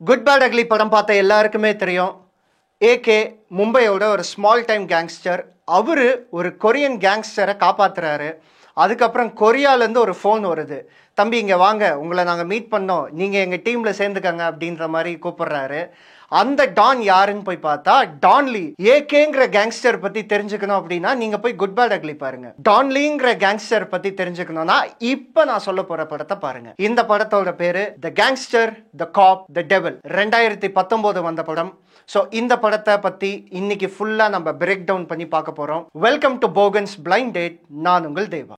Good bad ugly படம் பார்த்த எல்லாருக்குமே தெரியும். ஏகே மும்பையோட ஒரு ஸ்மால் டைம் கேங்ஸ்டர். அவர் ஒரு கொரியன் கேங்ஸ்டரை காப்பாற்றுறாரு. அதுக்கப்புறம் கொரியாலேருந்து ஒரு ஃபோன் வருது, தம்பி இங்கே வாங்க, உங்களை நாங்கள் மீட் பண்ணோம், நீங்கள் எங்கள் டீமில் சேர்ந்துக்கங்க அப்படின்ற மாதிரி கூப்பிடுறாரு. அந்த டான் யாருன்னு போய் பார்த்தா டான்லி. ஏகேங்கிற கேங்ஸ்டர் பற்றி தெரிஞ்சுக்கணும் அப்படின்னா நீங்கள் போய் குட் பேட் அக்லி பாருங்க. டான்லிங்கிற கேங்ஸ்டர் பற்றி தெரிஞ்சுக்கணும்னா இப்போ நான் சொல்ல போகிற படத்தை பாருங்க. இந்த படத்தோட பேரு த கேங்ஸ்டர், த காப், த டெவில். 2019 வந்த படம். ஸோ இந்த படத்தை பற்றி இன்னைக்கு ஃபுல்லாக நம்ம பிரேக் டவுன் பண்ணி பார்க்க போகிறோம். வெல்கம் டு போகன்ஸ் பிளைண்ட் டேட். நான் உங்கள் தேவா.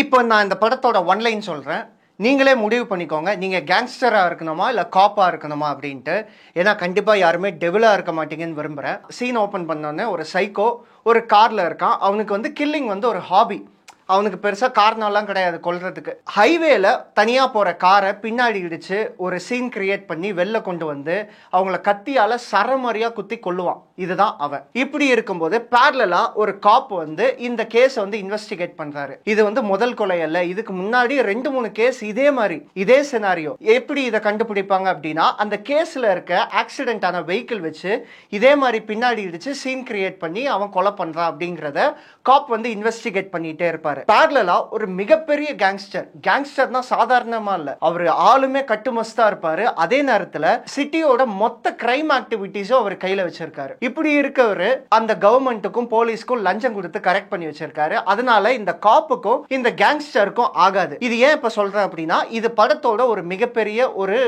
இப்போ நான் இந்த படத்தோட ஒன்லைன் சொல்கிறேன், நீங்களே முடிவு பண்ணிக்கோங்க, நீங்கள் கேங்ஸ்டராக இருக்கணுமா இல்லை காப்பாக இருக்கணுமா அப்படின்ட்டு. ஏன்னா கண்டிப்பாக யாருமே டெவிலாக இருக்க மாட்டீங்கன்னு விரும்புகிறேன். சீன் ஓப்பன் பண்ணோன்னே ஒரு சைக்கோ ஒரு காரில் இருக்கான். அவனுக்கு வந்து கில்லிங் வந்து ஒரு ஹாபி. அவனுக்கு பெருசாக காரணம்லாம் கிடையாது கொல்றதுக்கு. ஹைவேல தனியாக போகிற காரை பின்னாடி இடித்து ஒரு சீன் கிரியேட் பண்ணி வெளில கொண்டு வந்து அவங்கள கத்தியால் சரமரியாக குத்தி கொல்லுவான். இதுதான் அவன். இப்படி இருக்கும்போது பேரலா ஒரு காப் வந்து இந்த கேஸை வந்து இன்வெஸ்டிகேட் பண்றாரு. இது வந்து முதல் கொலை அல்ல, இதுக்கு முன்னாடி 2-3 கேஸ் இதே மாதிரி இதே சினாரியோ. எப்படி இதை கண்டுபிடிப்பாங்க அப்படின்னா, அந்த கேஸ்ல இருக்க ஆக்சிடென்ட் ஆன வெஹிக்கிள் வச்சு இதே மாதிரி பின்னாடி இடிச்சு சீன் கிரியேட் பண்ணி அவன் கொலை பண்றான் அப்படிங்கிறத காப் வந்து இன்வெஸ்டிகேட் பண்ணிட்டே இருப்பாரு. பேரலா ஒரு மிகப்பெரிய கேங்ஸ்டர்னா சாதாரணமா இல்ல, அவர் ஆளுமே கட்டுமஸ்தா இருப்பாரு. அதே நேரத்துல சிட்டியோட மொத்த கிரைம் ஆக்டிவிட்டிஸும் அவர் கையில வச்சிருக்காரு. இப்படி இருக்கவரு அந்த கவர்மெண்ட்டுக்கும் போலீஸ்க்கும் லஞ்சம் கொடுத்து கரெக்ட் பண்ணி வச்சிருக்காரு. அதனால இந்த காப்புக்கும் இந்த கேங்ஸ்டருக்கும் ஆகாது. இது ஏன் இப்ப சொல்றேன் அப்படின்னா, இது படத்தோட ஒரு மிகப்பெரிய ஒரு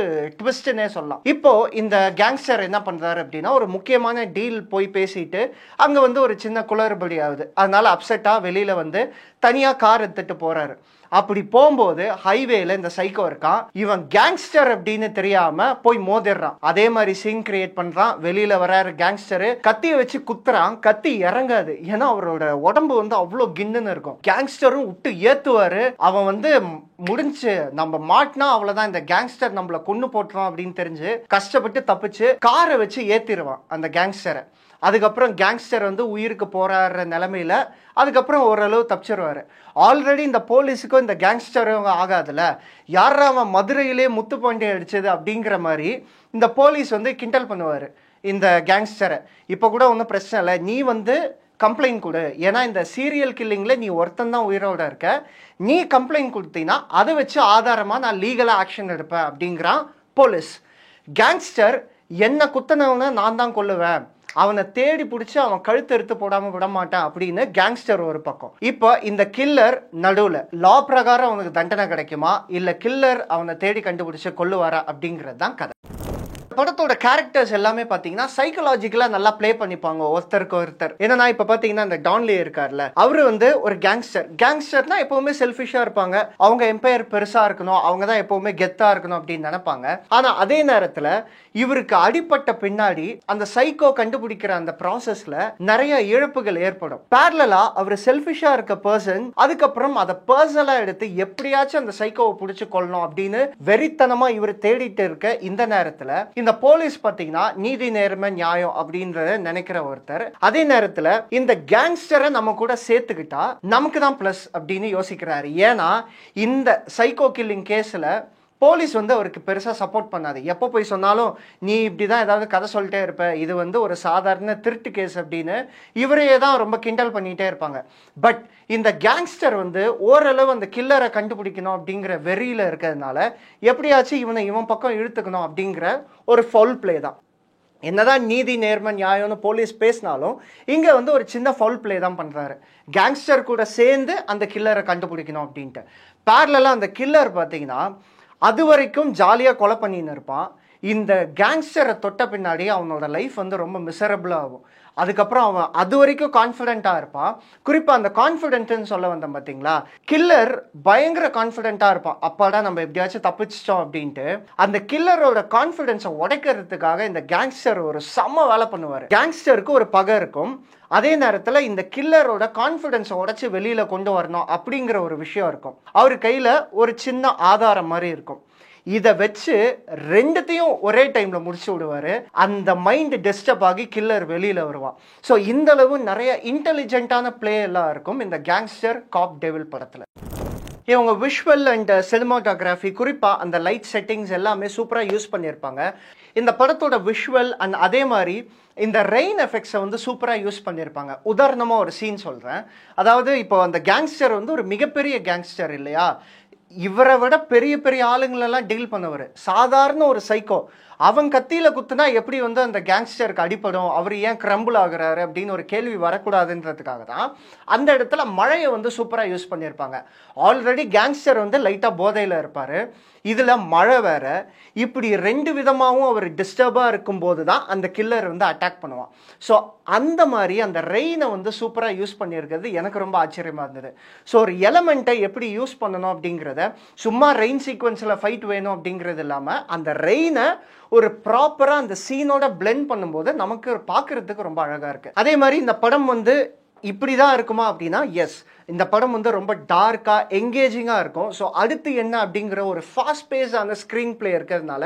ட்விஸ்ட்னே சொல்லலாம். இப்போ இந்த கேங்ஸ்டர் என்ன பண்றாரு அப்படின்னா, ஒரு முக்கியமான டீல் போய் பேசிட்டு அங்க வந்து ஒரு சின்ன குளறுபடி ஆகுது. அதனால அப்செட்டா வெளியில வந்து தனியா கார் எடுத்துட்டு போறாரு. அப்படி போகும்போது ஹைவேல இந்த சைக்கோ இருக்கான். இவன் கேங்ஸ்டர் அப்படின்னு தெரியாம போய் மோதிடுறான். அதே மாதிரி சீன் கிரியேட் பண்றான். வெளியில வராரு கேங்ஸ்டரு, கத்தியை வச்சு குத்துறான். கத்தி இறங்காது, ஏன்னா அவரோட உடம்பு வந்து அவ்வளோ கின்னுன்னு இருக்கும். கேங்ஸ்டரும் விட்டு ஏத்துவாரு. அவன் வந்து முடிஞ்சு நம்ம மாட்டினா அவ்வளவுதான், இந்த கேங்ஸ்டர் நம்மள கொன்னு போட்டுரும் அப்படின்னு தெரிஞ்சு கஷ்டப்பட்டு தப்பிச்சு காரை வச்சு ஏத்திடுவான் அந்த கேங்ஸ்டரை. அதுக்கப்புறம் கேங்ஸ்டர் வந்து உயிருக்கு போராடுற நிலைமையில அதுக்கப்புறம் ஓரளவு தப்பிச்சிருவாரு. ஆல்ரெடி இந்த போலீஸுக்கும் இந்த கேங்ஸ்டரும் ஆகாதுல, யாரா அவன் மதுரையிலே முத்துப்பாண்டி அடிச்சது அப்படிங்கிற மாதிரி இந்த போலீஸ் வந்து கிண்டல் பண்ணுவாரு இந்த கேங்ஸ்டரை. இப்போ கூட ஒன்றும் பிரச்சனை இல்லை, நீ வந்து கம்ப்ளைண்ட் கொடு, ஏன்னா இந்த சீரியல் கில்லிங்ல நீ ஒருத்தன் தான் உயிரோட இருக்க, நீ கம்ப்ளைண்ட் கொடுத்தீங்கன்னா அதை வச்சு ஆதாரமா நான் லீகலா ஆக்ஷன் எடுப்பேன் அப்படிங்கிறான் போலீஸ். கேங்ஸ்டர் என்ன குத்தனவனை நான் தான் கொல்லுவேன், அவனை தேடி பிடிச்சி அவன் கழுத்து எடுத்து போடாம விட மாட்டான் அப்படின்னு கேங்ஸ்டர் ஒரு பக்கம். இப்போ இந்த கில்லர் நடுவுல லா பிரகாரம் அவனுக்கு தண்டனை கிடைக்குமா இல்ல கில்லர் அவனை தேடி கண்டுபிடிச்சு கொல்லுவாரா அப்படிங்கிறது தான் கதை. படத்தோட கேரக்டர்ஸ் எல்லாமே பாத்தீங்கன்னா சைக்கலாஜிக்கலா நல்லா பிளே பண்ணிப்பாங்க ஒருத்தருக்கு ஒருத்தர். ஏன்னா இப்ப பாத்தீங்கன்னா இந்த டான்லி இருக்கார்ல, அவரு வந்து ஒரு கேங்ஸ்டர்னா எப்பவுமே செல்ஃபிஷா இருப்பாங்க. அவங்க எம்பையர் பெருசா இருக்கணும், அவங்க தான் எப்பவுமே கெத்தா இருக்கணும் அப்படின்னு நினைப்பாங்க. ஆனா அதே நேரத்துல இவருக்கு அடிப்பட்ட பின்னாடி அந்த சைக்கோ கண்டுபிடிக்கிற அந்த ப்ராசஸ்ல நிறைய இழப்புகள் ஏற்படும். பேரலா அவர் செல்ஃபிஷா இருக்க பர்சன் அதுக்கப்புறம் அதை பர்சனலா எடுத்து எப்படியாச்சும் அந்த சைக்கோவை பிடிச்சு கொள்ளணும் அப்படின்னு வெறித்தனமா இவர் தேடிட்டு இருக்க இந்த நேரத்துல இந்த போலீஸ் பாத்தீங்கன்னா நீதி நேர்மை நியாயம் அப்படின்றத நினைக்கிற ஒருத்தர். அதே நேரத்துல இந்த கேங்ஸ்டரை நம்ம கூட சேர்த்துக்கிட்டா நமக்கு தான் பிளஸ் அப்படின்னு யோசிக்கிறாரு. ஏன்னா இந்த சைக்கோ கில்லிங் கேஸ்ல போலீஸ் வந்து அவருக்கு பெருசா சப்போர்ட் பண்ணாது. எப்போ போய் சொன்னாலும் நீ இப்படிதான் ஏதாவது கதை சொல்லிட்டே இருப்ப, இது வந்து ஒரு சாதாரண திருட்டு கேஸ் அப்படின்னு இவரையே தான் ரொம்ப கிண்டல் பண்ணிட்டே இருப்பாங்க. பட் இந்த கேங்ஸ்டர் வந்து ஓரளவு அந்த கில்லரை கண்டுபிடிக்கணும் அப்படிங்கிற வெறியில இருக்கிறதுனால எப்படியாச்சும் இவன் பக்கம் இழுத்துக்கணும் அப்படிங்கிற ஒரு ஃபவுல் பிளே தான். என்னதான் நீதி நேர்மை நியாயம்னு போலீஸ் பேசினாலும் இங்க வந்து ஒரு சின்ன ஃபவுல் பிளே தான் பண்றாரு. கேங்ஸ்டர் கூட சேர்ந்து அந்த கில்லரை கண்டுபிடிக்கணும் அப்படின்ட்டு. பேரலா அந்த கில்லர் பார்த்தீங்கன்னா அது வரைக்கும் ஜாலியாக கொலை பண்ணின்னு இருப்பான். இந்த கேங்ஸ்டரை தொட்ட பின்னாடி அவனோட லைஃப் வந்து ரொம்ப மிசரபிளாக ஆகும். அதுக்கப்புறம் அவன் அது வரைக்கும் கான்ஃபிடென்ட்டாக இருப்பான். குறிப்பாக அந்த கான்ஃபிடென்ட்னு சொல்ல வந்தேன் பார்த்தீங்களா, கில்லர் பயங்கர கான்ஃபிடென்ட்டாக இருப்பான். அப்பாடா நம்ம எப்படியாச்சும் தப்பிச்சிட்டோம் அப்படின்ட்டு. அந்த கில்லரோட கான்ஃபிடென்ஸை உடைக்கிறதுக்காக இந்த கேங்ஸ்டர் ஒரு செம்ம வேலை பண்ணுவார். கேங்ஸ்டருக்கு ஒரு பகை இருக்கும், அதே நேரத்தில் இந்த கில்லரோட கான்ஃபிடென்ஸை உடைச்சி வெளியில் கொண்டு வரணும் அப்படிங்கிற ஒரு விஷயம் இருக்கும். அவர் கையில் ஒரு சின்ன ஆதாரம் மாதிரி இருக்கும். இதை வச்சு ரெண்டுத்தையும் ஒரே டைம்ல முடிச்சு விடுவாரு. அந்த மைண்ட் டிஸ்டர்ப் ஆகி கில்லர் வெளியில வருவான். ஸோ இந்த அளவு நிறைய இன்டெலிஜென்ட்டான பிளே எல்லாம் இருக்கும் இந்த கேங்ஸ்டர் காப் டெவில் படத்துல. இவங்க விஷுவல் அண்ட் சினிமாட்டோகிராஃபி, குறிப்பாக அந்த லைட் செட்டிங்ஸ் எல்லாமே சூப்பராக யூஸ் பண்ணியிருப்பாங்க. இந்த படத்தோட விஷுவல் அண்ட் அதே மாதிரி இந்த ரெயின் எஃபெக்ட்ஸை வந்து சூப்பராக யூஸ் பண்ணியிருப்பாங்க. உதாரணமாக ஒரு சீன் சொல்கிறேன். அதாவது இப்போ அந்த கேங்ஸ்டர் வந்து ஒரு மிகப்பெரிய கேங்ஸ்டர் இல்லையா, இவரை விட பெரிய பெரிய ஆளுங்களெல்லாம் டீல் பண்ணவர். சாதாரண ஒரு சைக்கோ, அவன் கத்தியில் குத்துனா எப்படி வந்து அந்த கேங்ஸ்டருக்கு அடிப்படும், அவர் ஏன் கிரம்பிள் ஆகுறாரு அப்படின்னு ஒரு கேள்வி வரக்கூடாதுன்றதுக்காக தான் அந்த இடத்துல மழையை வந்து சூப்பராக யூஸ் பண்ணியிருப்பாங்க. ஆல்ரெடி கேங்ஸ்டர் வந்து லைட்டாக போதையில் இருப்பார், இதில் மழை வேற. இப்படி ரெண்டு விதமாகவும் அவர் டிஸ்டர்பாக இருக்கும்போது தான் அந்த கில்லர் வந்து அட்டாக் பண்ணுவான். ஸோ அந்த மாதிரி அந்த ரெயினை வந்து சூப்பராக யூஸ் பண்ணியிருக்கிறது எனக்கு ரொம்ப ஆச்சரியமாக இருந்தது. ஸோ ஒரு எலமெண்ட்டை எப்படி யூஸ் பண்ணணும் அப்படிங்கிறத, சும்மா ரெயின் சீக்வன்ஸில் ஃபைட் வேணும் அப்படிங்கிறது இல்லாமல் அந்த ரெயினை ஒரு ப்ராப்பராக அந்த சீனோட பிளெண்ட் பண்ணும்போது நமக்கு பார்க்கறதுக்கு ரொம்ப அழகாக இருக்குது. அதே மாதிரி இந்த படம் வந்து இப்படி தான் இருக்குமா அப்படின்னா எஸ், இந்த படம் வந்து ரொம்ப டார்க்காக என்கேஜிங்காக இருக்கும். ஸோ அடுத்து என்ன அப்படிங்கிற ஒரு ஃபாஸ்ட் பேஸான ஸ்க்ரீன் பிளே இருக்கிறதுனால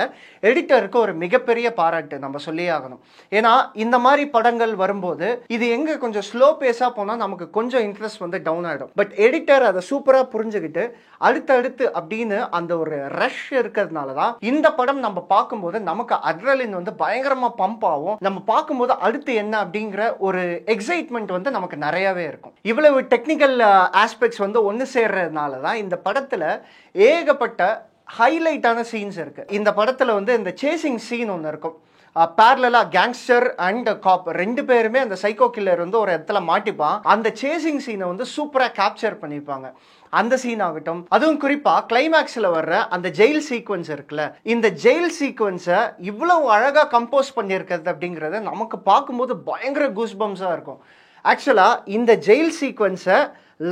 எடிட்டருக்கு ஒரு மிகப்பெரிய பாராட்டு நம்ம சொல்லியே ஆகணும். ஏன்னா இந்த மாதிரி படங்கள் வரும்போது இது எங்கே கொஞ்சம் ஸ்லோ பேஸாக போனால் நமக்கு கொஞ்சம் இன்ட்ரெஸ்ட் வந்து டவுன் ஆகிடும். பட் எடிட்டர் அதை சூப்பராக புரிஞ்சுக்கிட்டு அடுத்தடுத்து அப்படின்னு அந்த ஒரு ரஷ் இருக்கிறதுனால தான் இந்த படம் நம்ம பார்க்கும்போது நமக்கு அட்ரலின் வந்து பயங்கரமாக பம்ப் ஆகும். நம்ம பார்க்கும்போது அடுத்து என்ன அப்படிங்கிற ஒரு எக்ஸைட்மெண்ட் வந்து நமக்கு நிறையவே இருக்கும். இவ்வளவு டெக்னிக்கல் ஆஸ்பெக்ட்ஸ் வந்து ஒன்று சேர்றதுனால தான் இந்த படத்தில் ஏகப்பட்ட ஹைலைட்டான சீன்ஸ் இருக்குது. இந்த படத்தில் வந்து இந்த சேசிங் சீன் ஒன்று இருக்கும். பேரலா கேங்ஸ்டர் அண்ட் காப் ரெண்டு பேருமே அந்த சைக்கோ கில்லர் வந்து ஒரு இடத்துல மாட்டிப்பான். அந்த சேசிங் சீனை வந்து சூப்பராக கேப்சர் பண்ணியிருப்பாங்க. அந்த சீன் ஆகட்டும், அதுவும் குறிப்பாக கிளைமேக்ஸில் வர்ற அந்த ஜெயில் சீக்வன்ஸ் இருக்குல்ல, இந்த ஜெயில் சீக்வன்ஸை இவ்வளவு அழகாக கம்போஸ் பண்ணியிருக்கிறது அப்படிங்கிறத நமக்கு பார்க்கும்போது பயங்கர கூஸ்பம்ஸாக இருக்கும். ஆக்சுவலாக இந்த ஜெயில் சீக்வன்ஸை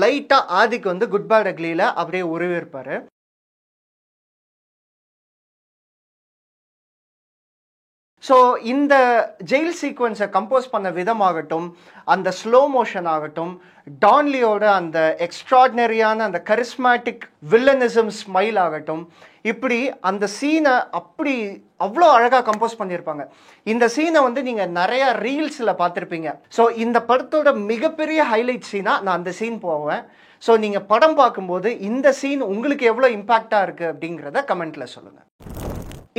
லைட்டாக ஆதிக்கு வந்து குட் பேட் அக்லியில் அப்படியே உருவிருப்பார். ஸோ இந்த ஜெயில் சீக்வன்ஸை கம்போஸ் பண்ண விதமாகட்டும், அந்த ஸ்லோ மோஷன் ஆகட்டும், டான்லியோட அந்த எக்ஸ்ட்ராடினரியான அந்த கரிஸ்மேட்டிக் வில்லனிசம் ஸ்மைல் ஆகட்டும், இப்படி அந்த சீனை அப்படி அவ்வளோ அழகாக கம்போஸ் பண்ணியிருப்பாங்க. இந்த சீனை வந்து நீங்கள் நிறையா ரீல்ஸில் பார்த்துருப்பீங்க. ஸோ இந்த படத்தோட மிகப்பெரிய ஹைலைட் சீனாக நான் அந்த சீன் போவேன். ஸோ நீங்கள் படம் பார்க்கும்போது இந்த சீன் உங்களுக்கு எவ்வளோ இம்பேக்டாக இருக்குது அப்படிங்கிறத கமெண்ட்டில் சொல்லுங்கள்.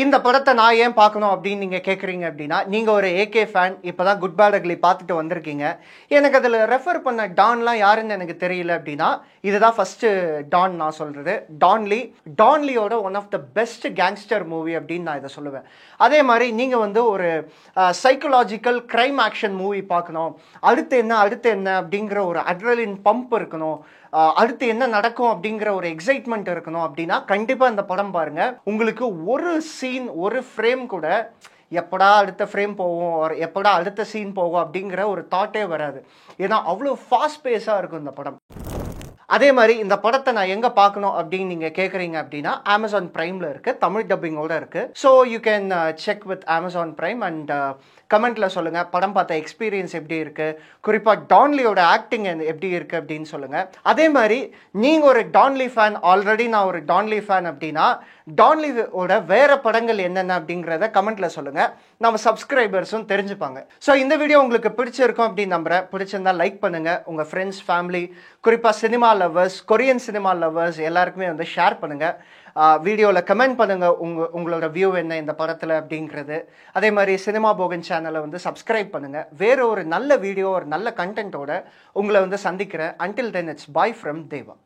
இந்த படத்தை நான் ஏன் பார்க்கணும் அப்படின்னு நீங்கள் கேட்குறீங்க அப்படின்னா, நீங்கள் ஒரு ஏகே ஃபேன், இப்போ தான் குட் பேட் அக்லி பார்த்துட்டு வந்திருக்கீங்க. எனக்கு அதில் ரெஃபர் பண்ண டான்லாம் யாருன்னு எனக்கு தெரியல அப்படின்னா, இதுதான் ஃபஸ்ட்டு டான் நான் சொல்கிறது. டான்லியோட one of the best gangster movie அப்படின்னு நான் இதை சொல்லுவேன். அதே மாதிரி நீங்கள் வந்து ஒரு சைக்கலாஜிக்கல் க்ரைம் ஆக்ஷன் மூவி பார்க்கணும், அடுத்து என்ன அப்படிங்கிற ஒரு அட்ரலின் பம்ப் இருக்கணும், அடுத்து என்ன நடக்கும் அப்படிங்கிற ஒரு எக்ஸைட்மெண்ட் இருக்கணும் அப்படின்னா கண்டிப்பாக இந்த படம் பாருங்கள். உங்களுக்கு ஒரு சீன், ஒரு ஃப்ரேம் கூட எப்படா அடுத்த ஃப்ரேம் போகும், எப்படா அடுத்த சீன் போகும் அப்படிங்கிற ஒரு தாட்டே வராது. ஏன்னா அவ்வளோ ஃபாஸ்ட் பேஸாக இருக்கும் இந்த படம். அதே மாதிரி இந்த படத்தை நான் எங்கே பார்க்கணும் அப்படின்னு நீங்கள் கேட்குறீங்க அப்படின்னா, அமேசான் ப்ரைமில் இருக்குது, தமிழ் டப்பிங்கோட இருக்குது. So you can check with Amazon prime and கமெண்ட்டில் சொல்லுங்கள் படம் பார்த்த எக்ஸ்பீரியன்ஸ் எப்படி இருக்குது, குறிப்பாக டான்லியோட ஆக்டிங் எப்படி இருக்குது அப்படின்னு சொல்லுங்கள். அதே மாதிரி நீங்கள் ஒரு டான்லி ஃபேன், ஆல்ரெடி நான் ஒரு டான்லி ஃபேன் அப்படின்னா டான்லியோட வேறு படங்கள் என்னென்ன அப்படிங்கிறத கமெண்ட்டில் சொல்லுங்கள். நம்ம சப்ஸ்கிரைபர்ஸும் தெரிஞ்சுப்பாங்க. ஸோ இந்த வீடியோ உங்களுக்கு பிடிச்சிருக்கும் அப்படின்னு நம்புகிறேன். பிடிச்சிருந்தால் லைக் பண்ணுங்கள், உங்கள் ஃப்ரெண்ட்ஸ், ஃபேமிலி, குறிப்பாக cinema lovers, Korean cinema lovers எல்லாருக்குமே வந்து ஷேர் பண்ணுங்கள். வீடியோவில் கமெண்ட் பண்ணுங்கள் உங்களோட வியூ என்ன இந்த படத்தில் அப்படிங்கிறது. அதே மாதிரி சினிமா போகன் சேனலை வந்து சப்ஸ்கிரைப் பண்ணுங்கள். வேறு ஒரு நல்ல வீடியோ, ஒரு நல்ல கண்டென்ட்டோட உங்களை வந்து சந்திக்கிறேன். Until then it's bye from Deva.